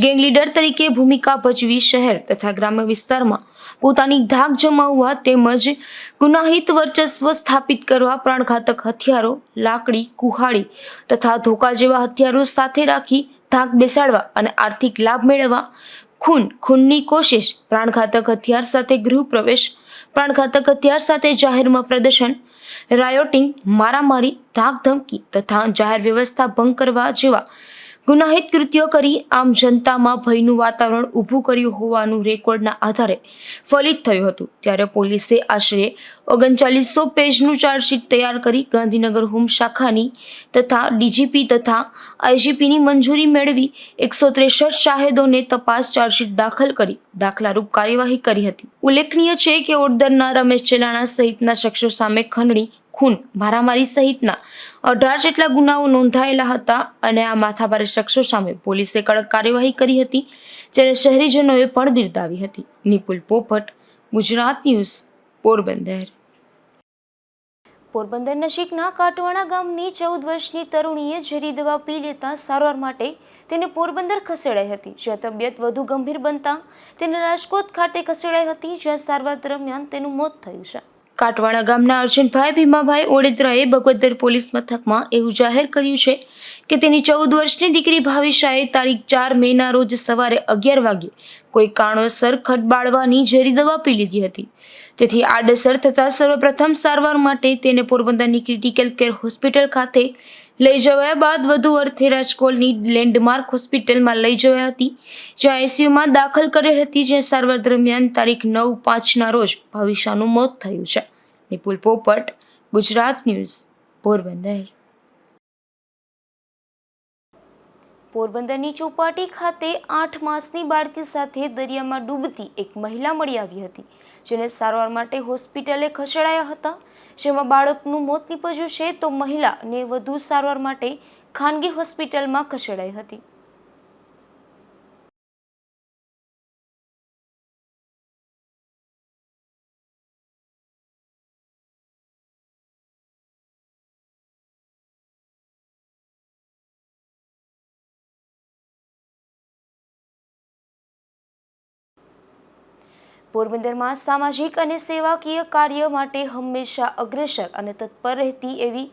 ગેંગ લીડર તરીકે ભૂમિકા ભજવી શહેર તથા ગ્રામ્ય વિસ્તારમાં પોતાની ધાક જમાવવા તેમજ ગુનાહિત વર્ચસ્વ સ્થાપિત કરવા પ્રાણઘાતક હથિયારો, લાકડી, કુહાડી તથા ધોકા જેવા હથિયારો સાથે રાખી ધાક બેસાડવા અને આર્થિક લાભ મેળવવા, ખૂનની કોશિશ, પ્રાણઘાતક હથિયાર સાથે ગૃહ પ્રવેશ, પ્રાણઘાતક હથિયાર સાથે જાહેરમાં પ્રદર્શન, રાયોટિંગ, મારામારી, ધાક ધમકી તથા જાહેર વ્યવસ્થા ભંગ કરવા જેવા ગુનાહિત કૃત્યો કરી આમ જનતામાં ભયનું વાતાવરણ ઊભું કર્યું હોવાનું રેકોર્ડના આધારે ફલિત થયું હતું. ત્યારે પોલીસે આશરે 3900 પેજનું ચાર્જશીટ તૈયાર કરી ગાંધીનગર હોમ શાખાની તથા ડીજીપી તથા આઈજીપીની મંજૂરી મેળવી 163 શાહેદોને તપાસ ચાર્જશીટ દાખલ કરી દાખલારૂપ કાર્યવાહી કરી હતી. ઉલ્લેખનીય છે કે ઓડદરના રમેશ ચેલાણા સહિતના શખ્સો સામે ખંડણી, ખૂન, મારામારી સહિતના 18 જેટલા ગુનાઓ નોંધાયેલા હતા અને આ માથાભારે શખ્સો સામે પોલીસે કડક કાર્યવાહી કરી હતી, જ્યારે શહેરીજનોએ પણ બિરદાવી હતી. નિપુલ પોપટ, ગુજરાત ન્યૂઝ, પોરબંદર. પોરબંદર નજીકના કાટવાણા ગામની 14 વર્ષની તરુણીએ ઝેરી દવા પી લેતા સારવાર માટે તેને પોરબંદર ખસેડાઈ હતી, જ્યાં તબિયત વધુ ગંભીર બનતા તેને રાજકોટ ખાતે ખસેડાઈ હતી, જ્યાં સારવાર દરમિયાન તેનું મોત થયું છે. કાટવાણા ગામના અર્જુનભાઈ ભીમાભાઈ ઓડેદરાએ બગોદર પોલીસ મથકમાં એવું જાહેર કર્યું છે કે તેની 14 વર્ષની દીકરી ભાવિશાએ તારીખ 4 મેના રોજ સવારે 11 વાગ્યે કોઈ કારણોસર ખડબાળવાની ઝેરી દવા પી લીધી હતી. તેથી આડઅસર થતાં સર્વપ્રથમ સારવાર માટે તેને પોરબંદરની ક્રિટિકલ કેર હોસ્પિટલ ખાતે લઈ જવાયા બાદ વધુ અર્થે રાજકોટની લેન્ડમાર્ક હોસ્પિટલમાં લઈ જવાઈ હતી, જ્યાં આઈસીયુમાં દાખલ કરેલ હતી, જ્યાં સારવાર દરમિયાન તારીખ 9/5ના રોજ ભાવિશાનું મોત થયું છે. નિપુલ પોપટ, ગુજરાત ન્યૂઝ, પોરબંદર. પોરબંદરની ચોપાટી ખાતે 8 માસની બાળકી સાથે દરિયામાં ડૂબતી એક મહિલા મળી આવી હતી, જેને સારવાર માટે હોસ્પિટલે ખસેડાયા હતા, જેમાં બાળકનું મોત નીપજ્યું છે, તો મહિલાને વધુ સારવાર માટે ખાનગી હોસ્પિટલમાં ખસેડાઈ હતી. પોરબંદરમાં સામાજિક અને સેવાકીય કાર્ય માટે હંમેશા અગ્રેસર અને તત્પર રહેતી એવી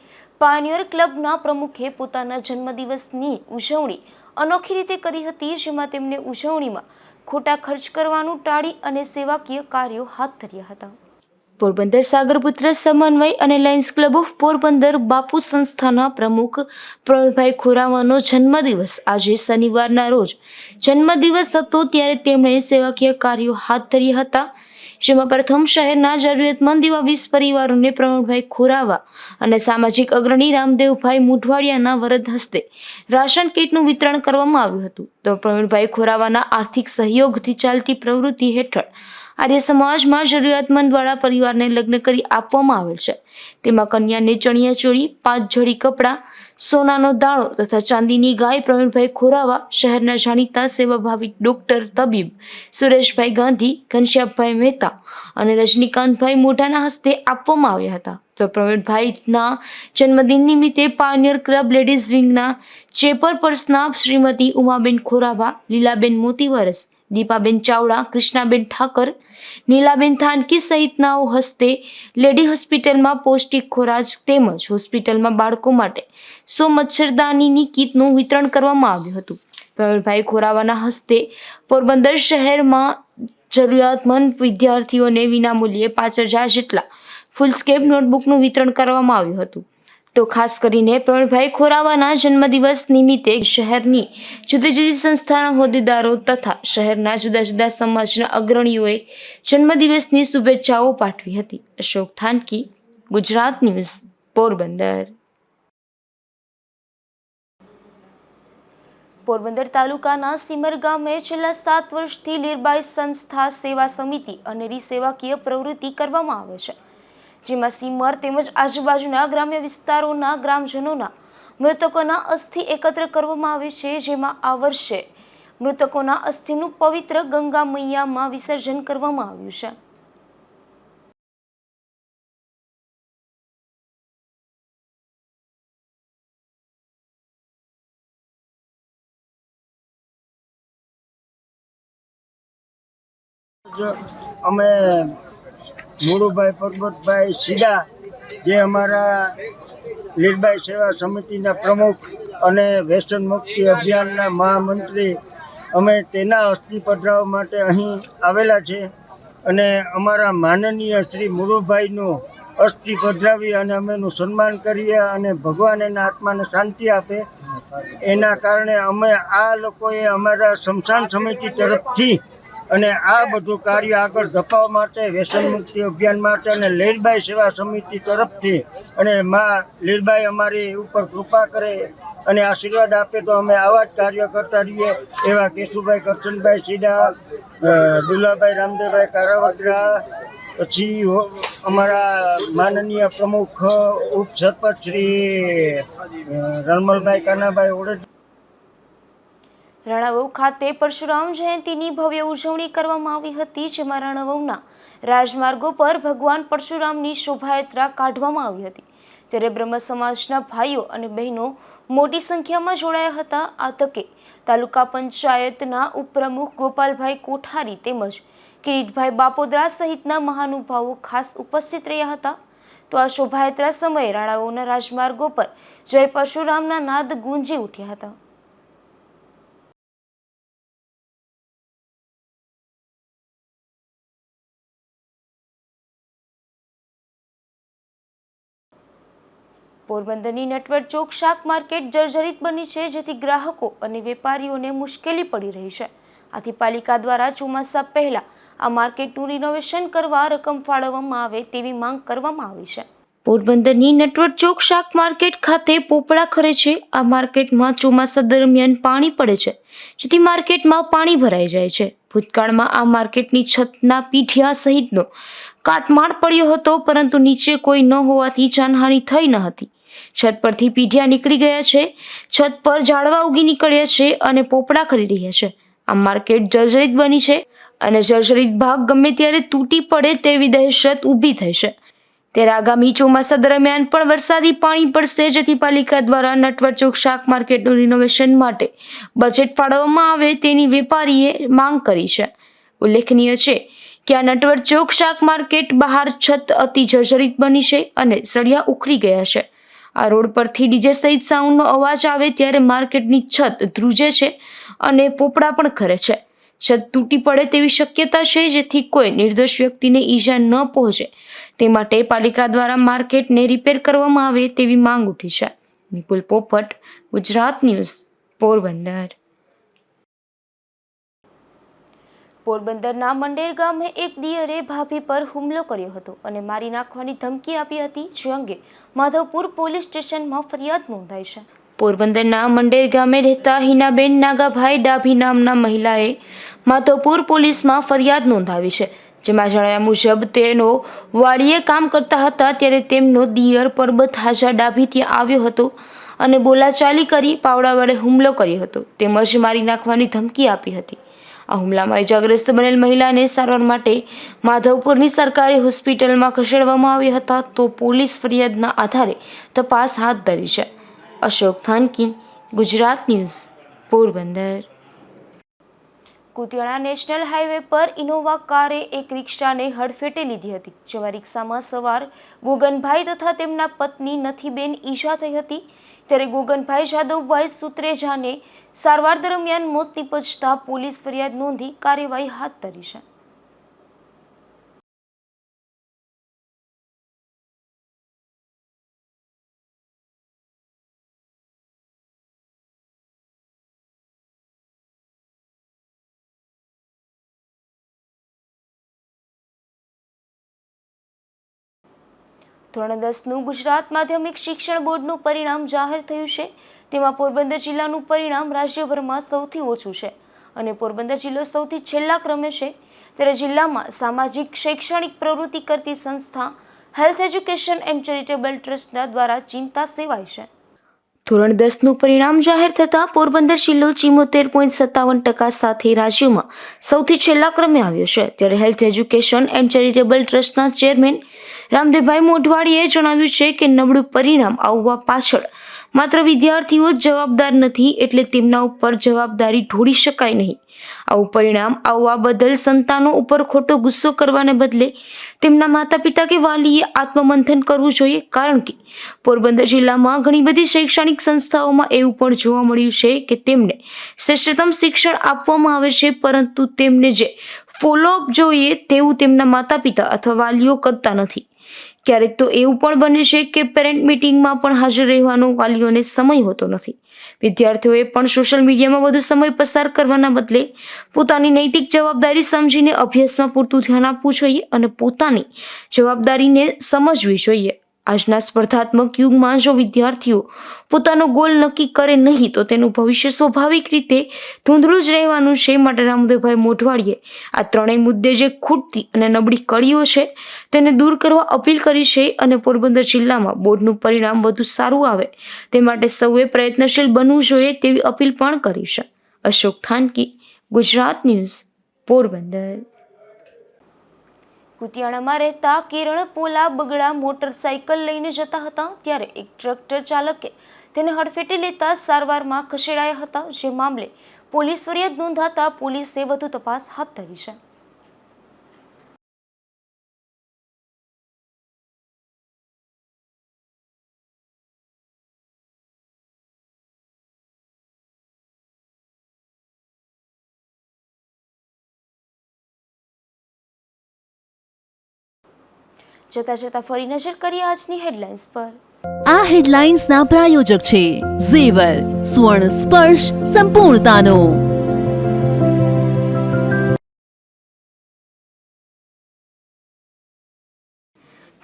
પાયોનિયર ક્લબના પ્રમુખે પોતાના જન્મદિવસની ઉજવણી અનોખી રીતે કરી હતી, જેમાં તેમણે ઉજવણીમાં ખોટા ખર્ચ કરવાનું ટાળી અને સેવાકીય કાર્યો હાથ ધર્યા હતા. પોરબંદર સાગરપુત્ર સમન્વય અને લાયન્સ ક્લબ ઓફ પોરબંદર બાપુ સંસ્થાના પ્રમુખ પ્રવીણભાઈ ખોરાવાનો જન્મદિવસ આજે શનિવારના રોજ જન્મદિવસ હતો, ત્યારે તેમણે સેવાકીય કાર્યો હાથ ધર્યા હતા, જેમાં પ્રથમ શહેરના જરૂરિયાતમંદ એવા 20 પરિવારોને પ્રવીણભાઈ ખોરાવા અને સામાજિક અગ્રણી રામદેવભાઈ મુઢવાડિયાના વરદ હસ્તે રાશન કીટનું વિતરણ કરવામાં આવ્યું હતું. તો પ્રવીણભાઈ ખોરાવાના આર્થિક સહયોગથી ચાલતી પ્રવૃત્તિ હેઠળ આર્ય સમાજમાં જરૂરિયાતમંદવાળા પરિવારને લગ્ન કરી આપવામાં આવેલ છે. તેમાં કન્યાને ચણિયાચોળી, 5 જોડી કપડાં, સોનાનો દાણો તથા ચાંદીની ગાય પ્રવીણભાઈ ખોરાવા શહેરના જાણીતા સેવાભાવી ડોક્ટર તબીબ સુરેશભાઈ ગાંધી, ઘનશ્યામભાઈ મહેતા અને રજનીકાંતભાઈ મોઢાના હસ્તે આપવામાં આવ્યા હતા. તો પ્રવીણભાઈના જન્મદિન નિમિત્તે pioneer club ladies વિંગના ચેરપર્સનના Shrimati Umaben Khorava, Lilaben મોતીવરસ, Deepaben Chavda, Krishnaben Thakar, Nilaben Thanki સહિતનાઓ હસ્તે લેડી હોસ્પિટલમાં પૌષ્ટિક ખોરાક તેમજ હોસ્પિટલમાં બાળકો માટે 100 મચ્છરદાનીની કીટનું વિતરણ કરવામાં આવ્યું હતું. પ્રવીણભાઈ ખોરાવાના હસ્તે પોરબંદર શહેરમાં જરૂરિયાતમંદ વિદ્યાર્થીઓને વિનામૂલ્યે 5000 જેટલા ફૂલસ્કેપ નોટબુકનું વિતરણ કરવામાં આવ્યું હતું. તો ખાસ કરીને પ્રવીણભાઈ ખોરાવાના જન્મદિવસ નિમિત્તે શહેરની જુદી જુદી સંસ્થાના હોદ્દેદારો તથા શહેરના જુદા જુદા સમાજના અગ્રણીઓએ જન્મદિવસની શુભેચ્છાઓ પાઠવી હતી. અશોક થાનકી, ગુજરાત ન્યૂઝ, પોરબંદર. પોરબંદર તાલુકાના સિમર ગામે છેલ્લા 7 વર્ષથી લીરબાઈ સંસ્થા સેવા સમિતિ અને સેવાકીય પ્રવૃત્તિ કરવામાં આવે છે, જેમાં સિમર તેમજ આજુબાજુના ગ્રામ્ય વિસ્તારોના ગ્રામજનોના મૃતકોના અસ્થિ એકત્ર કરવામાં આવે છે, જેમાં આ વર્ષે મૃતકોના અસ્થિનું પવિત્ર ગંગા મૈયામાં વિસર્જન કરવામાં આવ્યું છે. અમે મુળુભાઈ પરબતભાઈ સીડા, જે અમારા લીરબાઈ સેવા સમિતિના પ્રમુખ અને વ્યસન મુક્તિ અભિયાનના મહામંત્રી, અમે તેના અસ્થિ પધરાવવા માટે અહીં આવેલા છે અને અમારા માનનીય શ્રી મુળુભાઈનું અસ્થિ પધરાવી અને અમે એનું સન્માન કરીએ અને ભગવાન એના આત્માને શાંતિ આપે. એના કારણે અમે આ લોકોએ અમારા સ્મશાન સમિતિ તરફથી અને આ બધું કાર્ય આગળ ધપાવવા માટે વ્યસન મુક્તિ અભિયાન માટે અને લીરબાઈ સેવા સમિતિ તરફથી અને માં લીરબાઈ અમારી ઉપર કૃપા કરે અને આશીર્વાદ આપે તો અમે આવા જ કાર્ય કરતા રહીએ. એવા કેશુભાઈ કરશનભાઈ સીડા, દુલાભાઈ રામદેવભાઈ કારાવદરા, પછી અમારા માનનીય પ્રમુખ ઉપસરપંચ શ્રી રણમલભાઈ કાનાભાઈ ઓડેદ. રણાવવ ખાતે પરશુરામ જયંતીની ભવ્ય ઉજવણી કરવામાં આવી હતી, જેમાં રણાવવના રાજમાર્ગો પર ભગવાન પરશુરામની શોભાયાત્રા કાઢવામાં આવી હતી. ત્યારે બ્રહ્મ સમાજના ભાઈઓ અને બહેનો મોટી સંખ્યામાં જોડાયા હતા. આ તકે તાલુકા પંચાયતના ઉપપ્રમુખ ગોપાલભાઈ કોઠારી તેમજ કિરીટભાઈ બાપોદરા સહિતના મહાનુભાવો ખાસ ઉપસ્થિત રહ્યા હતા. તો આ શોભાયાત્રા સમયે રણાવવના રાજમાર્ગો પર જય પરશુરામના નાદ ગુંજી ઉઠ્યા હતા. પોરબંદરની નટવર ચોક શાક માર્કેટ જર્જરિત બની છે, જેથી ગ્રાહકો અને વેપારીઓને મુશ્કેલી પડી રહી છે. આથી પાલિકા દ્વારા ચોમાસા પહેલા આ માર્કેટનું રિનોવેશન કરવા રકમ ફાળવવામાં આવે તેવી માંગ કરવામાં આવી છે. પોરબંદરની નટવર ચોક શાક માર્કેટ ખાતે પોપડા ખરે છે. આ માર્કેટમાં ચોમાસા દરમિયાન પાણી પડે છે, જેથી માર્કેટમાં પાણી ભરાઈ જાય છે. ભૂતકાળમાં આ માર્કેટની છતના પીઠિયા સહિતનો કાટમાળ પડ્યો હતો, પરંતુ નીચે કોઈ ન હોવાથી જાનહાનિ થઈ ન હતી. છત પરથી પીઠિયા નીકળી ગયા છે, છત પર ઝાડવા ઉગી નીકળ્યા છે અને પોપડા ખરી રહ્યા છે. આ માર્કેટ જર્જરિત બની છે અને જર્જરિત ભાગ ગમે ત્યારે તૂટી પડે તેવી દહેશત ઊભી થઈ છે. ત્યારે આગામી ચોમાસા દરમિયાન પણ વરસાદી પાણી પડશે, જેથી પાલિકા દ્વારા નટવર ચોક શાક માર્કેટનું રિનોવેશન માટે બજેટ ફાળવવામાં આવે તેની વેપારીએ માંગ કરી છે. ઉલ્લેખનીય છે કે આ નટવર ચોક શાક માર્કેટ બહાર છત અતિ જર્જરિત બની છે અને સળિયા ઉખડી ગયા છે. આ રોડ પરથી ડીજે સહિત સાઉન્ડનો અવાજ આવે ત્યારે માર્કેટની છત ધ્રુજે છે અને પોપડા પણ ખરે છે. છત તૂટી પડે તેવી શક્યતા છે, જેથી કોઈ નિર્દોષ વ્યક્તિને ઈજા ન પહોંચે તે માટે પાલિકા દ્વારા માર્કેટને રિપેર કરવામાં આવે તેવી માંગ ઉઠી છે. નિપુલ પોપટ, ગુજરાત ન્યૂઝ, પોરબંદર. પોરબંદરના મંડેર ગામે એક દિયરે ભાભી પર હુમલો કર્યો હતો અને મારી નાખવાની ધમકી આપી હતી, જે અંગે માધવપુર પોલીસ સ્ટેશનમાં ફરિયાદ નોંધાઈ છે. પોરબંદરના મંડેર ગામે રહેતા હિનાબેન નાગાભાઈ ડાભી નામના મહિલાએ માધવપુર પોલીસમાં ફરિયાદ નોંધાવી છે, જેમાં જણાવ્યા મુજબ તેનો વાડીએ કામ કરતા હતા ત્યારે તેમનો દિયર પરબત હાજા ડાભી ત્યાં આવ્યો હતો અને બોલાચાલી કરી પાવડા વડે હુમલો કર્યો હતો, તેમજ મારી નાખવાની ધમકી આપી હતી. આ હુમલામાં ઇજાગ્રસ્ત બનેલ મહિલાને સારવાર માટે માધવપુરની સરકારી હોસ્પિટલમાં ખસેડવામાં આવ્યા હતા. તો પોલીસ ફરિયાદના આધારે તપાસ હાથ ધરી છે. Ashok Thanki, Gujarat news, Porbandar. Kutiyana national highway પર ઇનોવા કારે એક રિક્ષાને હડફેટે લીધી હતી, જેમાં રિક્ષામાં સવાર ગોગનભાઈ તથા તેમના પત્ની નથીબેન ઈજા થઈ હતી. ત્યારે ગોગનભાઈ જાદવભાઈ સુત્રેજાને સારવાર દરમિયાન મોત નીપજતા પોલીસ ફરિયાદ નોંધી કાર્યવાહી હાથ ધરી છે. ધોરણ 10નું ગુજરાત માધ્યમિક શિક્ષણ બોર્ડનું પરિણામ જાહેર થયું છે. તેમાં પોરબંદર જિલ્લાનું પરિણામ રાજ્યભરમાં સૌથી ઓછું છે અને પોરબંદર જિલ્લો સૌથી છેલ્લા ક્રમે છે. ત્યારે જિલ્લામાં સામાજિક શૈક્ષણિક પ્રવૃત્તિ કરતી સંસ્થા હેલ્થ એજ્યુકેશન એન્ડ ચેરિટેબલ ટ્રસ્ટના દ્વારા ચિંતા સેવાય છે. ધોરણ 10નું પરિણામ જાહેર થતાં પોરબંદર જિલ્લો 74.57% સાથે રાજ્યમાં સૌથી છેલ્લા ક્રમે આવ્યો છે. ત્યારે હેલ્થ એજ્યુકેશન એન્ડ ચેરિટેબલ ટ્રસ્ટના ચેરમેન રામદેવભાઈ મોઢવાડીએ જણાવ્યું છે કે નબળું પરિણામ આવવા પાછળ માત્ર વિદ્યાર્થીઓ જ જવાબદાર નથી, એટલે તેમના ઉપર જવાબદારી ઢોળી શકાય નહીં. આવું પરિણામ આવવા બદલ સંતાનો ઉપર ખોટો ગુસ્સો કરવાને બદલે તેમના માતા પિતા કે વાલીએ આત્મમંથન કરવું જોઈએ, કારણ કે પોરબંદર જિલ્લામાં ઘણી બધી શૈક્ષણિક સંસ્થાઓમાં એવું પણ જોવા મળ્યું છે કે તેમને શ્રેષ્ઠતમ શિક્ષણ આપવામાં આવે છે, પરંતુ તેમને જે ફોલોઅપ જોઈએ તેવું તેમના માતા પિતા અથવા વાલીઓ કરતા નથી. ક્યારેક તો એવું પણ બને છે કે પેરેન્ટ મીટિંગમાં પણ હાજર રહેવાનો વાલીઓને સમય હોતો નથી. વિદ્યાર્થીઓએ પણ સોશિયલ મીડિયામાં વધુ સમય પસાર કરવાના બદલે પોતાની નૈતિક જવાબદારી સમજીને અભ્યાસમાં પૂરતું ધ્યાન આપવું જોઈએ અને પોતાની જવાબદારીને સમજવી જોઈએ. આજના સ્પર્ધાત્મક યુગમાં જો વિદ્યાર્થીઓ પોતાનો ગોલ નક્કી કરે નહીં તો તેનું ભવિષ્ય સ્વાભાવિક રીતે ધૂંધળું જ રહેવાનું છે. માટે રામદેવભાઈ મોઢવાડીએ આ ત્રણેય મુદ્દે જે ખૂટતી અને નબળી કડીઓ છે તેને દૂર કરવા અપીલ કરી છે અને પોરબંદર જિલ્લામાં બોર્ડનું પરિણામ વધુ સારું આવે તે માટે સૌએ પ્રયત્નશીલ બનવું જોઈએ તેવી અપીલ પણ કરી છે. અશોક થાનકી, ગુજરાત ન્યૂઝ, પોરબંદર. કુતિયાણામાં રહેતા કિરણ પોલા બગડા મોટરસાઇકલ લઈને જતા હતા ત્યારે એક ટ્રેક્ટર ચાલકે તેને હડફેટે લેતા સારવારમાં ખસેડાયા હતા. જે મામલે પોલીસ ફરિયાદ નોંધાતા પોલીસે વધુ તપાસ હાથ ધરી છે. જતા જતા ફરી નજર કરીએ આજની હેડલાઇન્સ પર. આ હેડલાઇન્સના પ્રાયોજક છે ઝેવર, સુવર્ણ સ્પર્શ સંપૂર્ણતાનો.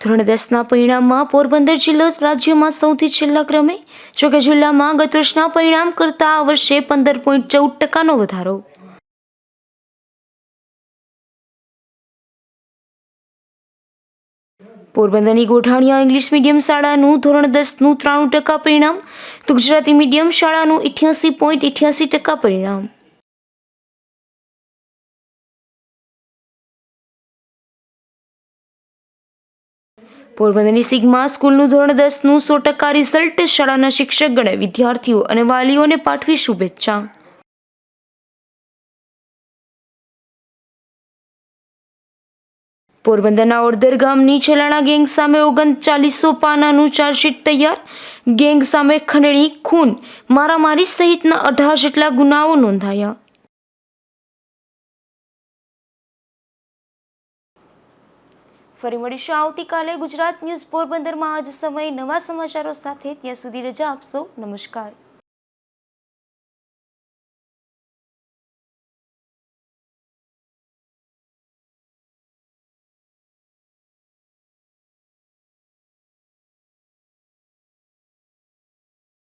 ધોરણ 10ના પરિણામમાં પોરબંદર જિલ્લો રાજ્યમાં સૌથી છેલ્લા ક્રમે. જોકે જિલ્લામાં ગત વર્ષના પરિણામ કરતા આ વર્ષે 15.14% વધારો. પોરબંદરની ગોઠાણીયા ઇંગ્લિશ મીડિયમ શાળાનું ધોરણ 10નું 93% પરિણામ તો ગુજરાતી મીડિયમ શાળાનું 88.88% પરિણામ. પોરબંદરની સિગ્મા સ્કૂલનું ધોરણ 10નું 100% રિઝલ્ટ. શાળાના શિક્ષકગણે વિદ્યાર્થીઓ અને વાલીઓને પાઠવી શુભેચ્છા. પોરબંદરના ઓડદર ગામની છેલાણા ગેંગ સામે 3900 પાનાનું ચાર્જશીટ તૈયાર. ગેંગ સામે ખંડણી, ખૂન, મારામારી સહિતના 18 જેટલા ગુનાઓ નોંધાયા. ફરી મળીશું આવતીકાલે ગુજરાત ન્યૂઝ પોરબંદરમાં આજ સમયે નવા સમાચારો સાથે. ત્યાં સુધી રજા આપશો. નમસ્કાર.